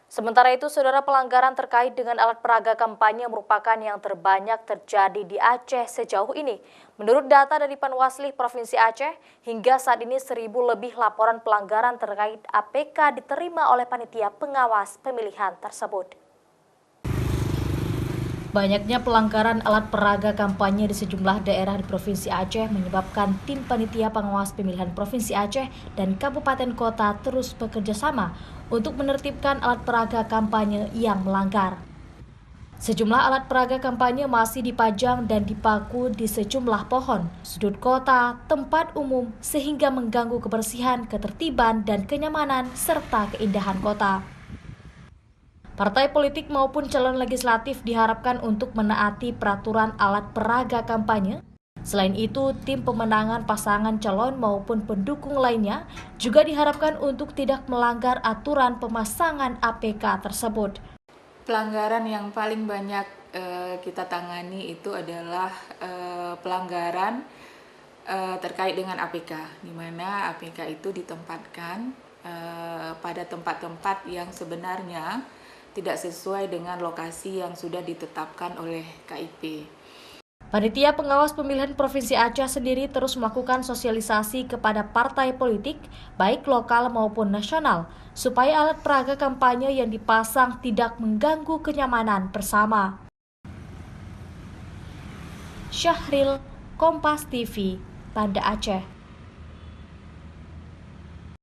Sementara itu, saudara, pelanggaran terkait dengan alat peraga kampanye merupakan yang terbanyak terjadi di Aceh sejauh ini. Menurut data dari Panwasli Provinsi Aceh, hingga saat ini 1.000 lebih laporan pelanggaran terkait APK diterima oleh panitia pengawas pemilihan tersebut. Banyaknya pelanggaran alat peraga kampanye di sejumlah daerah di Provinsi Aceh menyebabkan tim panitia pengawas pemilihan Provinsi Aceh dan kabupaten kota terus bekerja sama untuk menertibkan alat peraga kampanye yang melanggar. Sejumlah alat peraga kampanye masih dipajang dan dipaku di sejumlah pohon, sudut kota, tempat umum, sehingga mengganggu kebersihan, ketertiban, dan kenyamanan serta keindahan kota. Partai politik maupun calon legislatif diharapkan untuk menaati peraturan alat peraga kampanye. Selain itu, tim pemenangan pasangan calon maupun pendukung lainnya juga diharapkan untuk tidak melanggar aturan pemasangan APK tersebut. Pelanggaran yang paling banyak kita tangani itu adalah pelanggaran terkait dengan APK, di mana APK itu ditempatkan pada tempat-tempat yang sebenarnya tidak sesuai dengan lokasi yang sudah ditetapkan oleh KIP. Panitia Pengawas Pemilihan Provinsi Aceh sendiri terus melakukan sosialisasi kepada partai politik, baik lokal maupun nasional, supaya alat peraga kampanye yang dipasang tidak mengganggu kenyamanan bersama. Syahril, Kompas TV, Banda Aceh.